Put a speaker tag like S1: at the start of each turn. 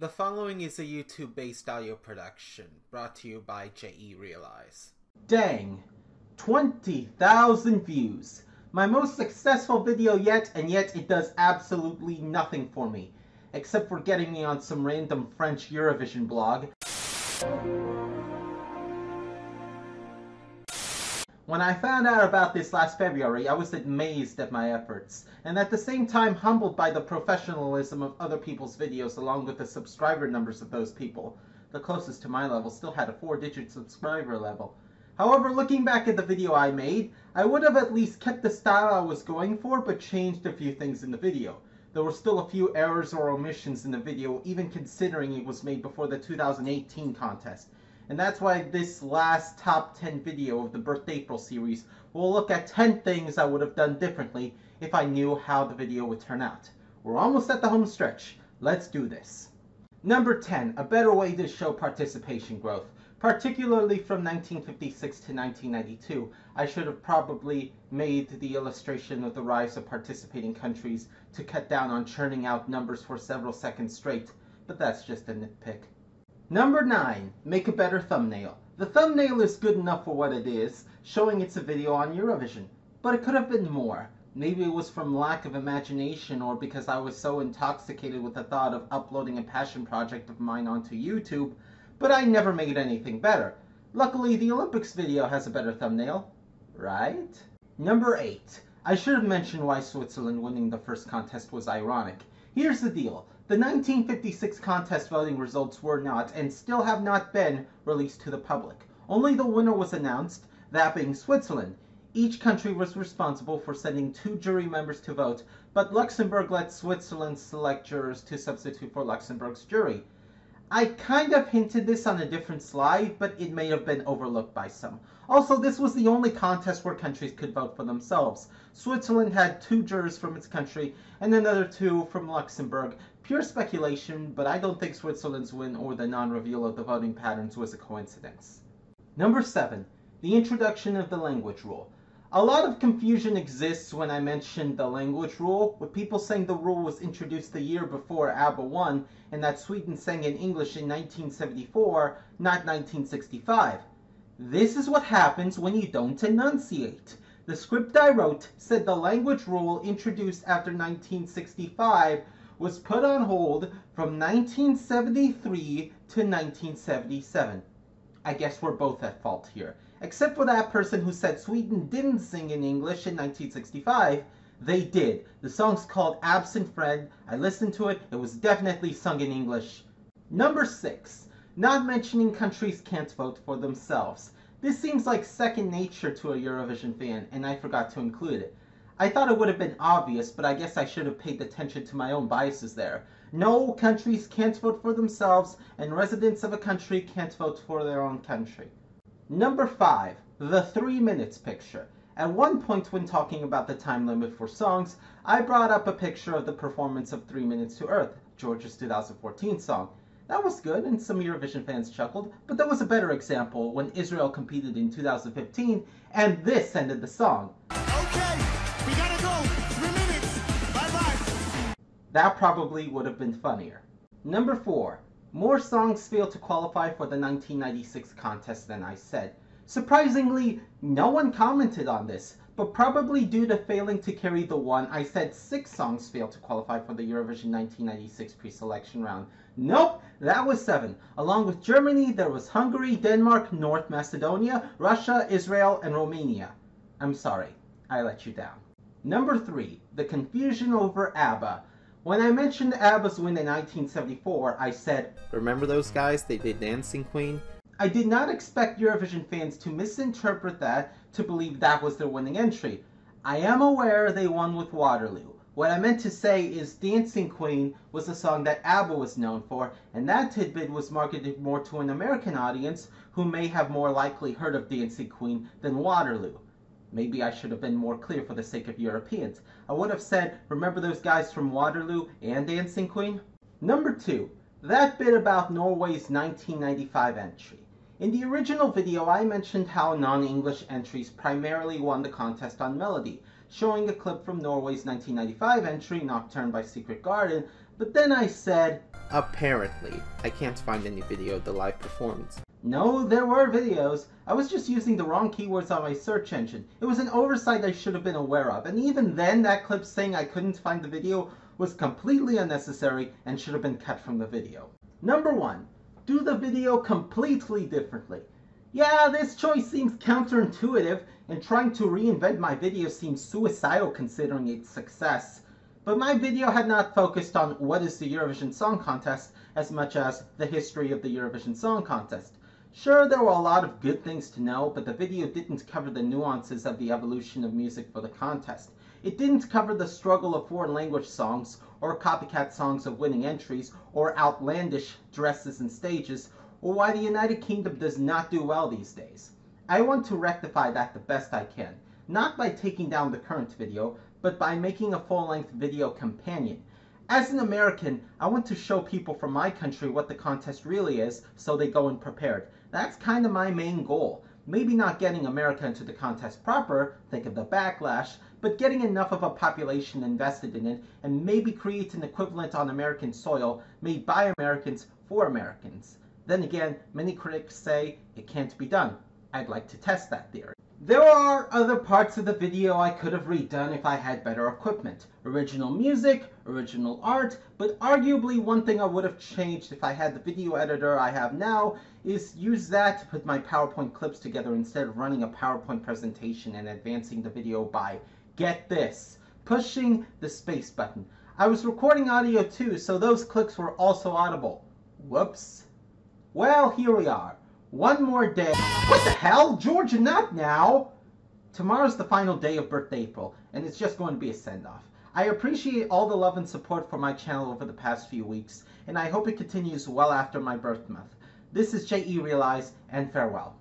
S1: The following is a YouTube-based audio production, brought to you by J.E. Realize.
S2: Dang! 20,000 views! My most successful video yet, and yet it does absolutely nothing for me. Except for getting me on some random French Eurovision blog. When I found out about this last February, I was amazed at my efforts, and at the same time humbled by the professionalism of other people's videos along with the subscriber numbers of those people. The closest to my level still had a 4-digit subscriber level. However, looking back at the video I made, I would have at least kept the style I was going for, but changed a few things in the video. There were still a few errors or omissions in the video, even considering it was made before the 2018 contest. And that's why this last top 10 video of the Birthdapril series will look at 10 things I would have done differently if I knew how the video would turn out. We're almost at the home stretch. Let's do this. Number 10, a better way to show participation growth. Particularly from 1956 to 1992, I should have probably made the illustration of the rise of participating countries to cut down on churning out numbers for several seconds straight, but that's just a nitpick. Number 9, make a better thumbnail. The thumbnail is good enough for what it is, showing it's a video on Eurovision, but it could have been more. Maybe it was from lack of imagination or because I was so intoxicated with the thought of uploading a passion project of mine onto YouTube, but I never made anything better. Luckily, the Olympics video has a better thumbnail, right? Number 8, I should have mentioned why Switzerland winning the first contest was ironic. Here's the deal. The 1956 contest voting results were not, and still have not been, released to the public. Only the winner was announced, that being Switzerland. Each country was responsible for sending 2 jury members to vote, but Luxembourg let Switzerland select jurors to substitute for Luxembourg's jury. I kind of hinted this on a different slide, but it may have been overlooked by some. Also, this was the only contest where countries could vote for themselves. Switzerland had 2 jurors from its country, and another 2 from Luxembourg. Pure speculation, but I don't think Switzerland's win or the non-reveal of the voting patterns was a coincidence. Number 7, the introduction of the language rule. A lot of confusion exists when I mentioned the language rule, with people saying the rule was introduced the year before ABBA won, and that Sweden sang in English in 1974, not 1965. This is what happens when you don't enunciate. The script I wrote said the language rule introduced after 1965 was put on hold from 1973 to 1977. I guess we're both at fault here. Except for that person who said Sweden didn't sing in English in 1965. They did. The song's called Absent Friend. I listened to it. It was definitely sung in English. Number 6. Not mentioning countries can't vote for themselves. This seems like second nature to a Eurovision fan, and I forgot to include it. I thought it would have been obvious, but I guess I should have paid attention to my own biases there. No, countries can't vote for themselves, and residents of a country can't vote for their own country. Number 5, the 3 minutes picture. At one point when talking about the time limit for songs, I brought up a picture of the performance of 3 Minutes to Earth, Georgia's 2014 song. That was good, and some Eurovision fans chuckled, but there was a better example when Israel competed in 2015, and this ended the song.
S3: Okay, we gotta go. 3 minutes. Bye-bye.
S2: That probably would have been funnier. Number 4. More songs failed to qualify for the 1996 contest than I said. Surprisingly, no one commented on this, but probably due to failing to carry the one, I said 6 songs failed to qualify for the Eurovision 1996 pre-selection round. Nope, that was 7. Along with Germany, there was Hungary, Denmark, North Macedonia, Russia, Israel, and Romania. I'm sorry, I let you down. Number 3, the confusion over ABBA. When I mentioned ABBA's win in 1974, I said,
S1: Remember those guys? They did Dancing Queen?
S2: I did not expect Eurovision fans to misinterpret that to believe that was their winning entry. I am aware they won with Waterloo. What I meant to say is Dancing Queen was a song that ABBA was known for, and that tidbit was marketed more to an American audience who may have more likely heard of Dancing Queen than Waterloo. Maybe I should have been more clear for the sake of Europeans. I would have said, remember those guys from Waterloo and Dancing Queen? Number 2, that bit about Norway's 1995 entry. In the original video, I mentioned how non-English entries primarily won the contest on melody, showing a clip from Norway's 1995 entry, Nocturne by Secret Garden, But then I said,
S1: apparently, I can't find any video of the live performance.
S2: no, there were videos. I was just using the wrong keywords on my search engine. It was an oversight I should have been aware of, and even then that clip saying I couldn't find the video was completely unnecessary and should have been cut from the video. Number 1. Do the video completely differently. Yeah, this choice seems counterintuitive, and trying to reinvent my video seems suicidal considering its success. But my video had not focused on what is the Eurovision Song Contest as much as the history of the Eurovision Song Contest. Sure, there were a lot of good things to know, but the video didn't cover the nuances of the evolution of music for the contest. It didn't cover the struggle of foreign language songs, or copycat songs of winning entries, or outlandish dresses and stages, or why the United Kingdom does not do well these days. I want to rectify that the best I can, not by taking down the current video, but by making a full-length video companion. As an American, I want to show people from my country what the contest really is, so they go in prepared. That's kind of my main goal. Maybe not getting America into the contest proper, think of the backlash, but getting enough of a population invested in it, and maybe create an equivalent on American soil made by Americans for Americans. Then again, many critics say it can't be done. I'd like to test that theory. There are other parts of the video I could have redone if I had better equipment. Original music, original art, but arguably one thing I would have changed if I had the video editor I have now is use that to put my PowerPoint clips together instead of running a PowerPoint presentation and advancing the video by, get this, pushing the space button. I was recording audio too, so those clicks were also audible. Whoops. Well, here we are. One more day. What the hell? Georgia, not now! Tomorrow's the final day of Birthdapril, and it's just going to be a send-off. I appreciate all the love and support for my channel over the past few weeks, and I hope it continues well after my birth month. This is J.E. Realize, and farewell.